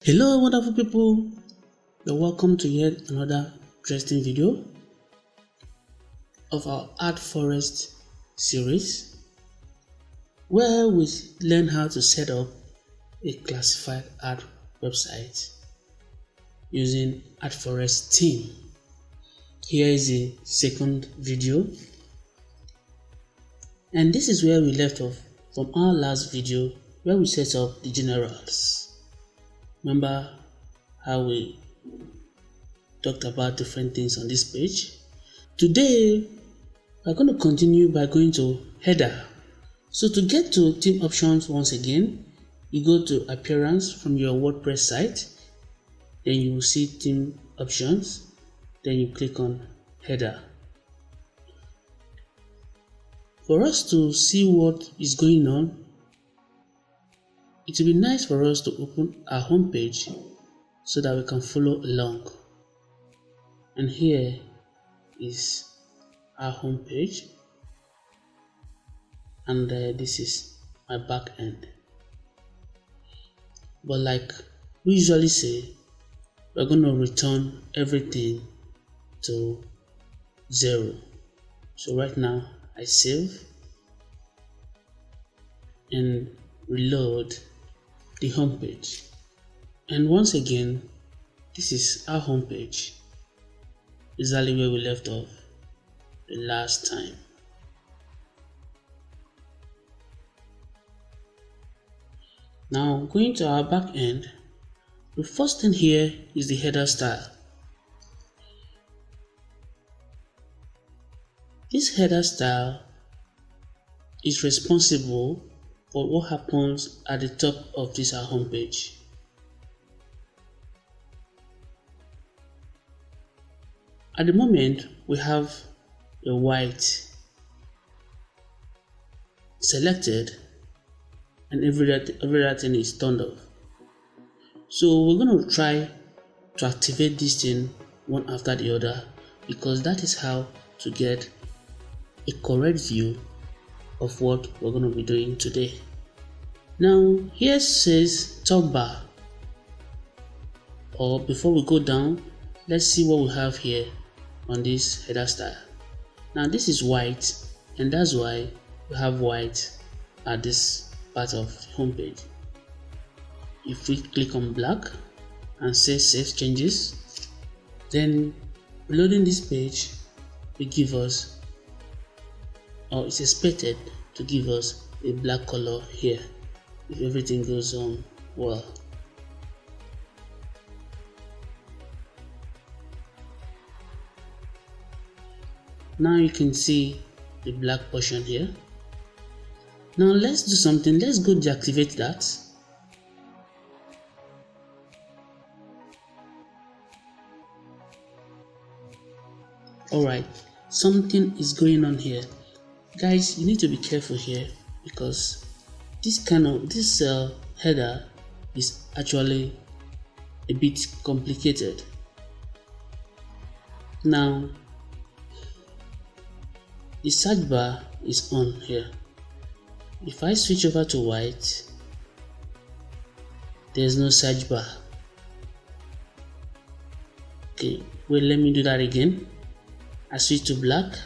Hello wonderful people, you're welcome to yet another interesting video of our AdForest series where we learn how to set up a classified ad website using AdForest theme. Here is the second video, and this is where we left off from our last video where we set up the generals. Remember how we talked about different things on this page? Today, we're going to continue by going to header. So to get to theme options once again, you go to appearance from your WordPress site, then you will see theme options, then you click on header. For us to see what is going on, it will be nice for us to open our home page so that we can follow along. And here is our home page, and this is my back end. But like we usually say, we're going to return everything to 0. So right now I save and reload the home page, and once again this is our home page, exactly where we left off the last time. Now going to our back end, the first thing here is the header style. This header style is responsible for what happens at the top of this our home page. At the moment, we have a white selected and everything is turned off. So we're going to try to activate this thing one after the other, because that is how to get a correct view of what we're going to be doing today. Now here says top bar, or before we go down, let's see what we have here on this header style. Now this is white, and that's why we have white at this part of the home page. If we click on black and say save changes, then reloading this page will give us, or it's expected to give us, a black color here if everything goes on well. Now you can see the black portion here. Now let's do something. Let's go deactivate that. Alright, something is going on here. Guys, you need to be careful here, because this header is actually a bit complicated. Now the sidebar is on here. If I switch over to white, there's no sidebar. Okay, wait, let me do that again. I switch to black,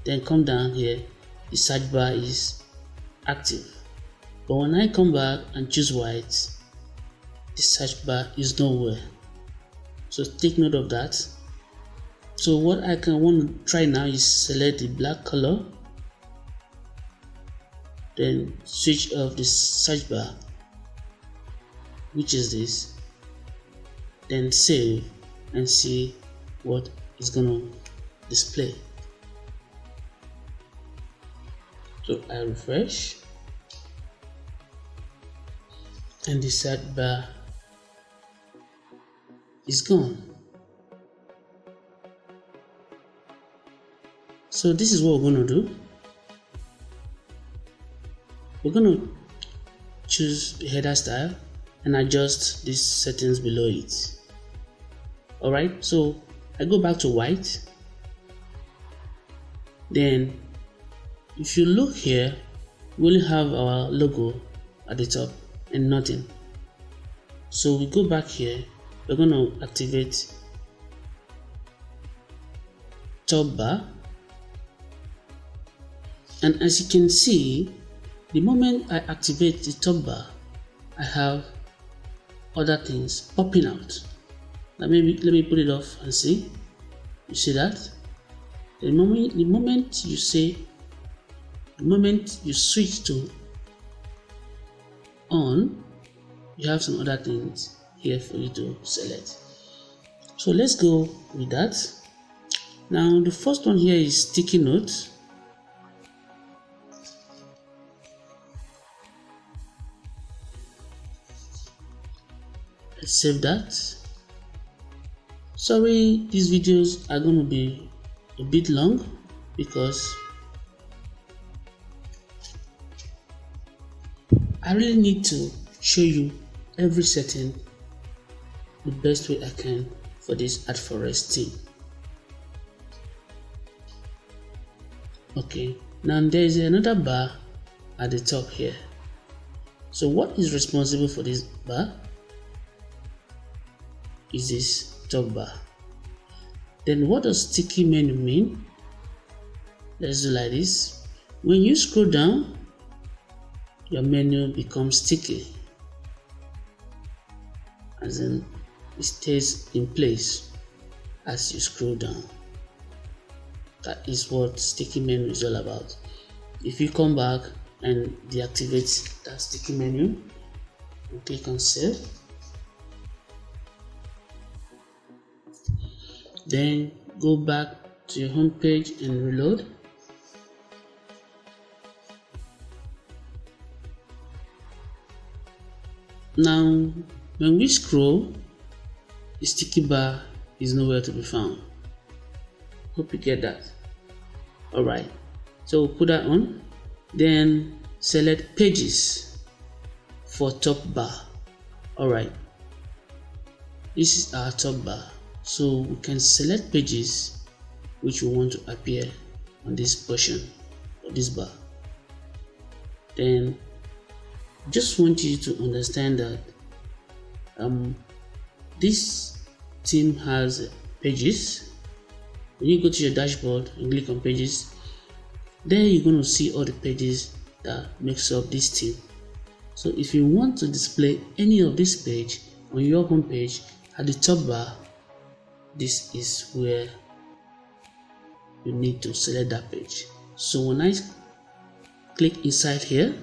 then come down here, the sidebar is active. But when I come back and choose white, the sidebar is nowhere. So take note of that. So what I want to try now is select the black color, then switch off the sidebar, which is this, then save and see what is gonna display. So I refresh, and the sidebar is gone. So this is what we're going to do. We're going to choose the header style and adjust these settings below it. Alright, so I go back to white. Then if you look here, we only have our logo at the top and nothing. So we go back here, we're going to activate top bar, and as you can see, the moment I activate the top bar, I have other things popping out. Now let me put it off and see. You see that? The moment you switch to on, you have some other things here for you to select. So let's go with that. Now the first one here is sticky notes. Let's save that. Sorry, these videos are going to be a bit long because I really need to show you every setting the best way I can for this AdForest theme. Okay, now there is another bar at the top here. So what is responsible for this bar is this top bar. Then what does sticky menu mean? Let's do like this. When you scroll down, your menu becomes sticky, as in it stays in place as you scroll down. That is what sticky menu is all about. If you come back and deactivate that sticky menu and click on save, then go back to your home page and reload. Now when we scroll, the sticky bar is nowhere to be found. Hope you get that. Alright, so put that on, then select pages for top bar. Alright, this is our top bar, so we can select pages which we want to appear on this portion of this bar. Then just want you to understand that this theme has pages. When you go to your dashboard and click on pages, then you're going to see all the pages that makes up this theme. So if you want to display any of this page on your home page, at the top bar, this is where you need to select that page. So when I click inside here,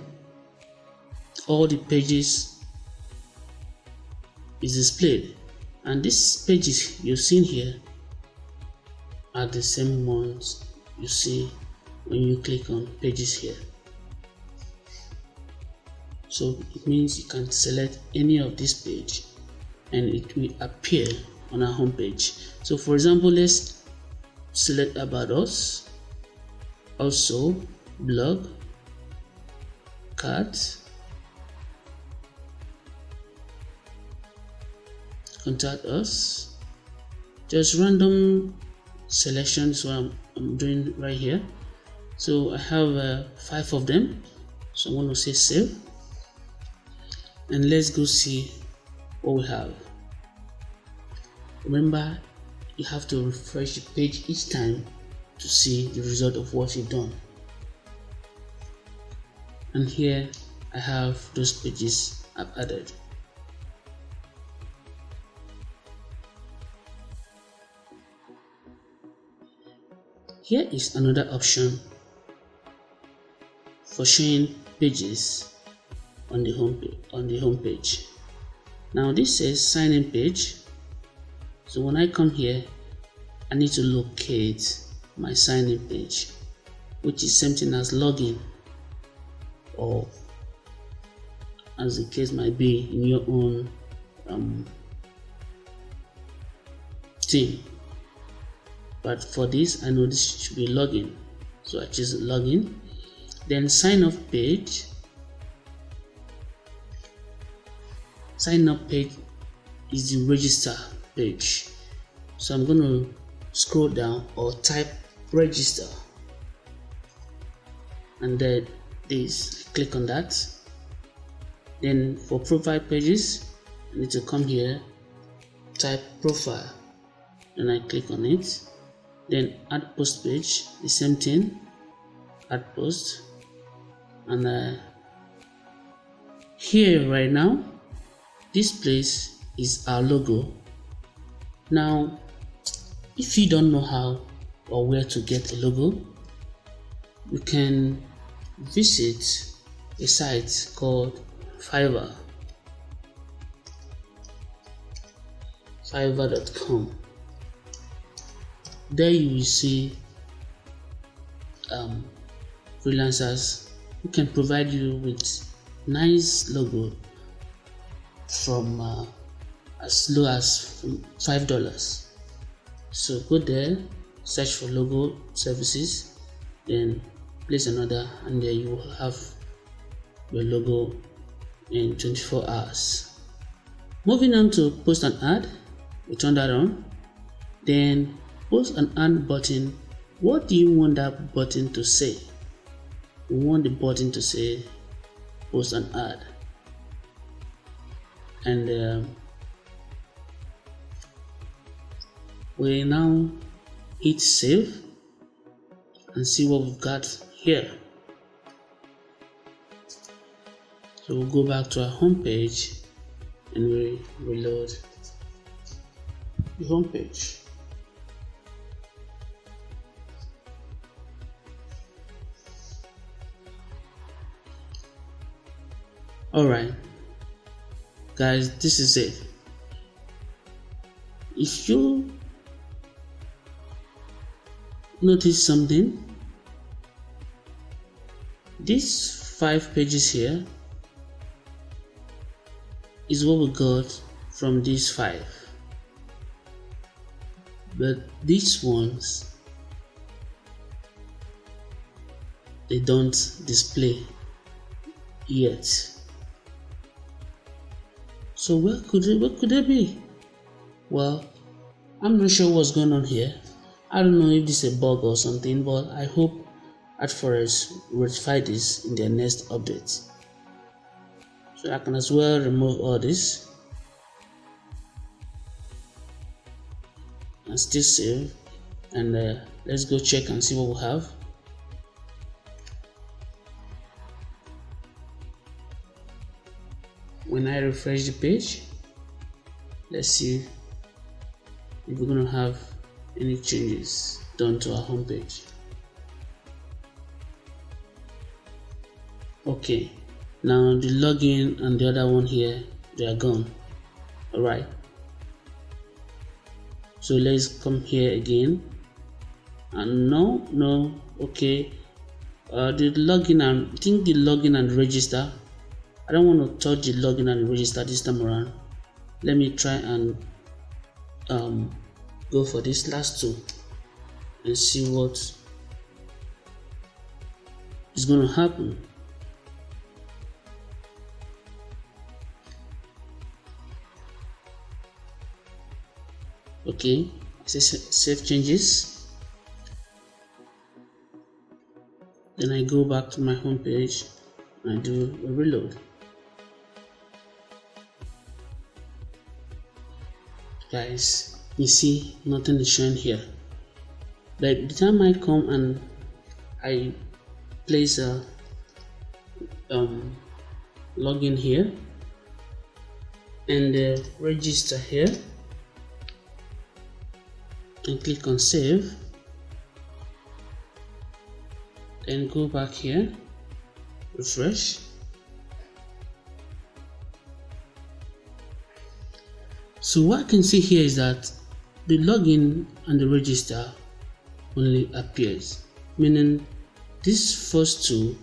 all the pages is displayed, and these pages you've seen here are the same ones you see when you click on pages here. So it means you can select any of this page and it will appear on our home page. So for example, let's select about us, also blog, cart, contact us, just random selections. What I'm doing right here. So I have 5 of them, so I'm going to say save, and let's go see what we have. Remember, you have to refresh the page each time to see the result of what you've done. And here I have those pages I've added. Here is another option for showing pages on the home page. Now this says sign in page. So when I come here, I need to locate my sign in page, which is something as login, or as the case might be in your own theme. But for this, I know this should be login, so I choose login. Then sign up page. Sign up page is the register page. So I'm going to scroll down or type register, and then this, click on that. Then for profile pages, I need to come here, type profile, then I click on it, then add post page, the same thing, add post, and here right now this place is our logo. Now if you don't know how or where to get a logo, you can visit a site called fiverr.com. There you will see freelancers who can provide you with nice logo from as low as $5. So go there, search for logo services, then place an order, and there you will have your logo in 24 hours. Moving on to post an ad, we turn that on. Then post an ad button. What do you want that button to say? We want the button to say post an ad, and we now hit save and see what we've got here. So we'll go back to our home page and we reload the home page. Alright guys, this is it. If you notice something, these 5 pages here is what we got from these 5, but these ones, they don't display yet. So what could it be? Well, I'm not sure what's going on here. I don't know if this is a bug or something, but I hope AdForest rectify this in their next update. So I can as well remove all this and still save, and let's go check and see what we have. When I refresh the page, let's see if we're going to have any changes done to our home page. Okay, now the login and the other one here, they are gone. Alright, so let's come here again, and no, okay, the login, and I think the login and register, I don't want to touch the login and register this time around. Let me try and go for this last two and see what is going to happen. Okay, save changes. Then I go back to my home page and I do a reload. Guys, you see nothing is showing here. But the time I come and I place a login here and register here and click on save, then go back here, refresh. So what I can see here is that the login and the register only appears, meaning this first two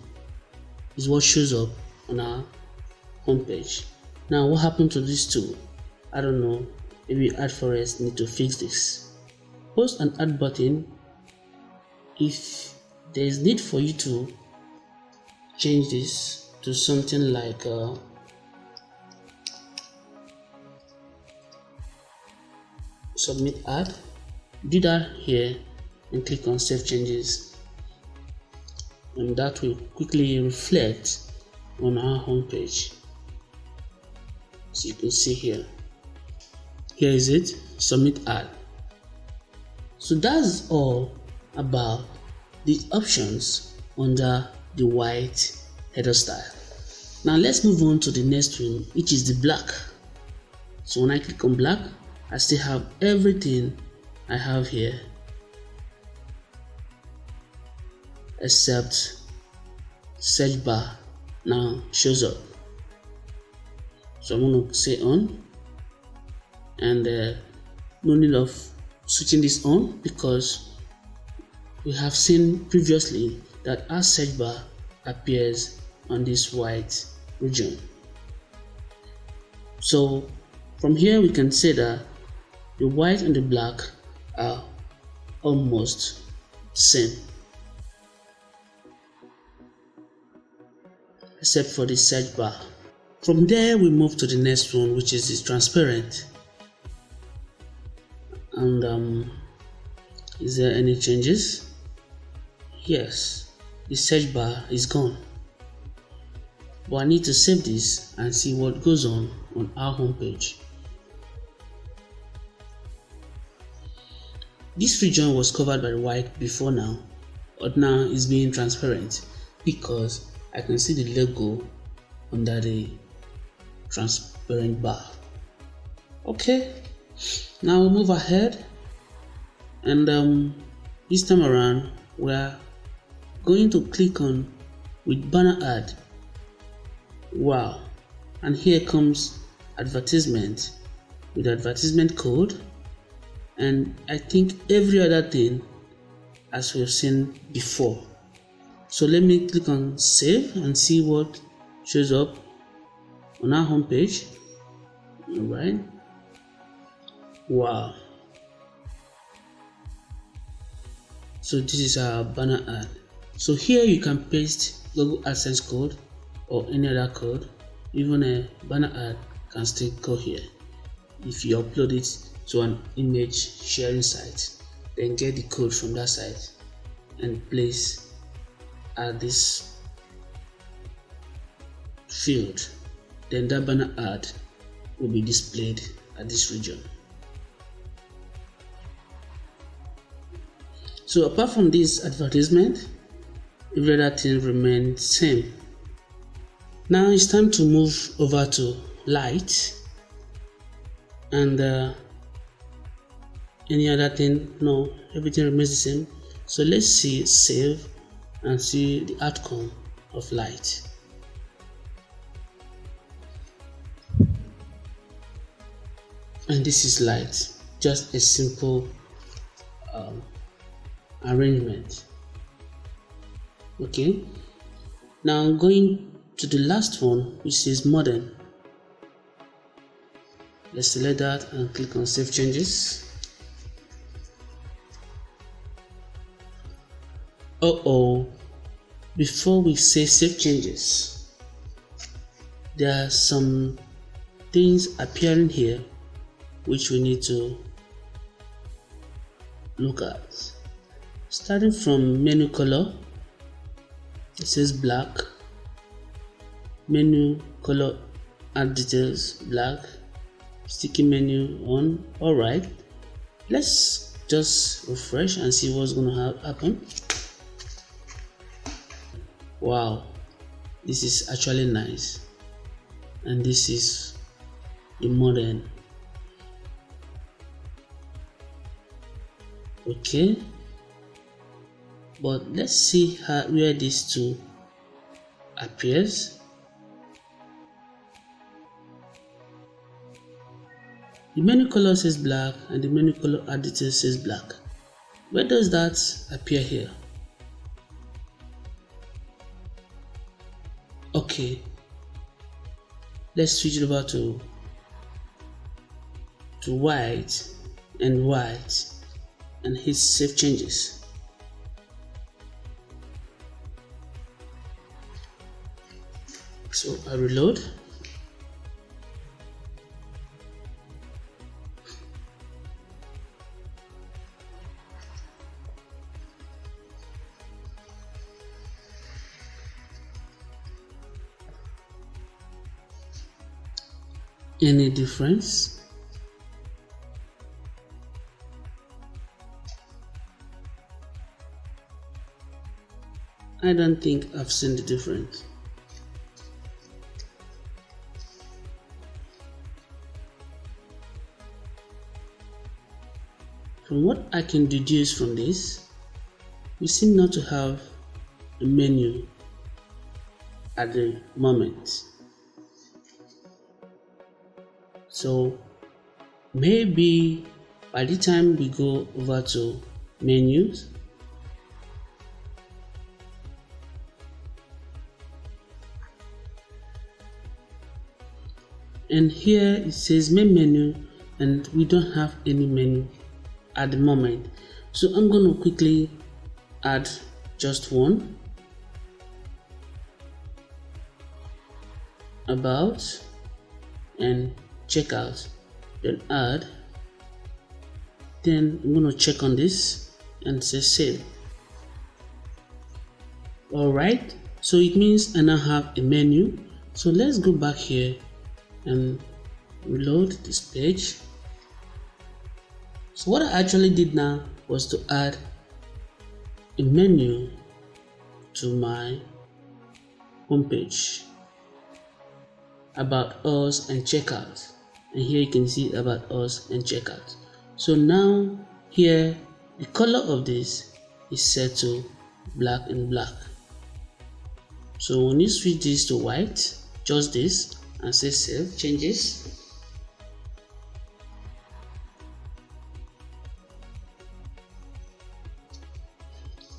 is what shows up on our homepage. Now what happened to these two? I don't know, maybe AdForest need to fix this. Post an ad button. If there is need for you to change this to something like submit ad, do that here and click on save changes, and that will quickly reflect on our home page. So you can see here. Here is it, submit ad. So that's all about the options under the white header style. Now let's move on to the next one, which is the black. So when I click on black, I still have everything I have here except search bar now shows up. So I'm going to say on, and no need of switching this on because we have seen previously that our search bar appears on this white region. So from here we can say that the white and the black are almost the same, except for the search bar. From there we move to the next one, which is the transparent. And is there any changes? Yes, the search bar is gone. But I need to save this and see what goes on our homepage. This region was covered by the white before now, but now it's being transparent because I can see the logo under the transparent bar. Okay, now we'll move ahead, and this time around we're going to click on with banner ad. Wow, and here comes advertisement with advertisement code, and I think every other thing as we've seen before. So let me click on save and see what shows up on our homepage. Alright, wow, so this is our banner ad. So here you can paste Google AdSense code or any other code. Even a banner ad can still go here if you upload it to an image sharing site, then get the code from that site and place at this field, then that banner ad will be displayed at this region. So apart from this advertisement, every other thing remains same. Now it's time to move over to light, and any other thing, no, everything remains the same. So let's see, save and see the outcome of light. And this is light, just a simple arrangement. Okay, now going to the last one, which is modern. Let's select that and click on save changes. Before we say save changes, there are some things appearing here which we need to look at. Starting from menu color, it says black. Menu color add details black. Sticky menu on. Alright, let's just refresh and see what's gonna happen. Wow, this is actually nice, and this is the modern. Okay, but let's see where these two appears. The menu color says black and the menu color add details says black. Where does that appear here? Okay, let's switch it over to white and hit save changes. So I reload. Any difference? I don't think I've seen the difference. From what I can deduce from this, we seem not to have a menu at the moment. So maybe by the time we go over to menus, and here it says main menu, and we don't have any menu at the moment. So I'm going to quickly add just one. About and checkout, then add. Then I'm going to check on this and say save. Alright, so it means I now have a menu. So let's go back here and reload this page. So what I actually did now was to add a menu to my homepage, about us and checkout, and here you can see about us and checkout. So now here the color of this is set to black and black. So when you switch this to white, just this, and say save changes,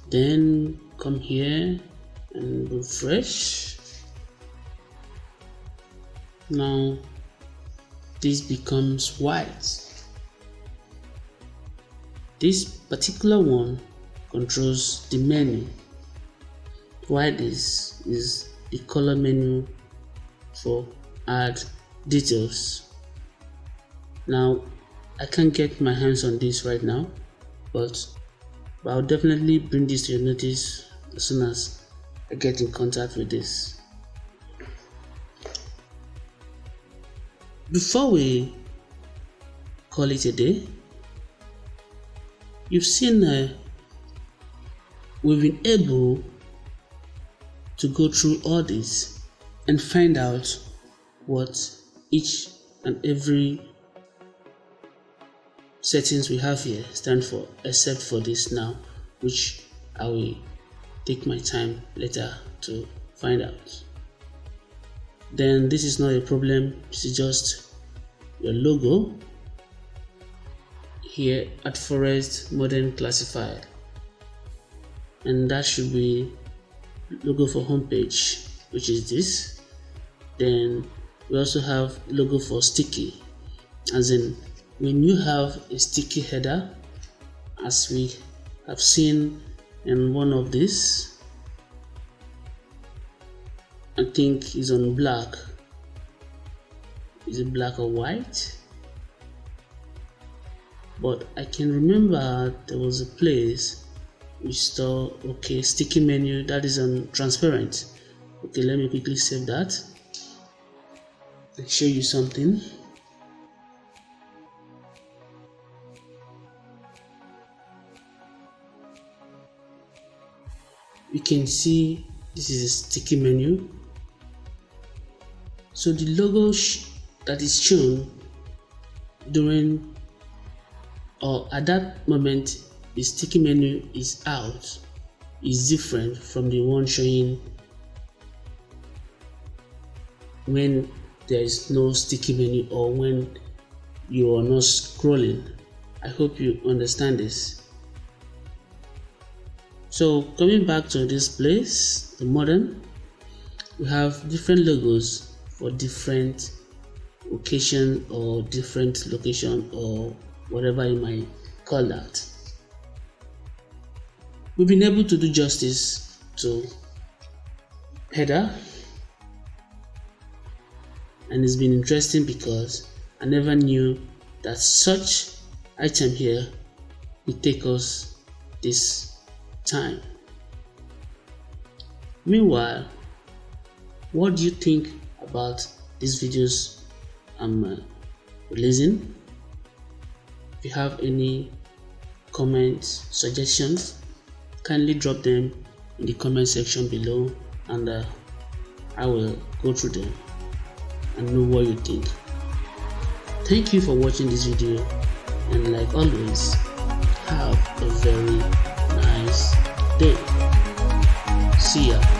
then come here and refresh. Now this becomes white. This particular one controls the menu, while this is the color menu for add details. Now I can't get my hands on this right now, but I'll definitely bring this to your notice as soon as I get in contact with this. Before we call it a day, you've seen we've been able to go through all this and find out what each and every settings we have here stand for, except for this now, which I will take my time later to find out. Then this is not a problem, this is just your logo. Here AdForest modern classified, and that should be logo for homepage, which is this. Then we also have logo for sticky, as in when you have a sticky header, as we have seen in one of these, I think is on black. Is it black or white? But I can remember there was a place we saw, okay, sticky menu, that is on transparent. Okay, let me quickly save that and show you something. You can see this is a sticky menu. So the logo that is shown during or at that moment the sticky menu is out is different from the one showing when there is no sticky menu or when you are not scrolling. I hope you understand this. So coming back to this place, the modern, we have different logos for different occasion or different location or whatever you might call that. We've been able to do justice to header, and it's been interesting because I never knew that such item here would take us this time. Meanwhile, what do you think about these videos I'm releasing. If you have any comments, suggestions, kindly drop them in the comment section below, and I will go through them and know what you think. Thank you for watching this video, and like always, have a very nice day. See ya.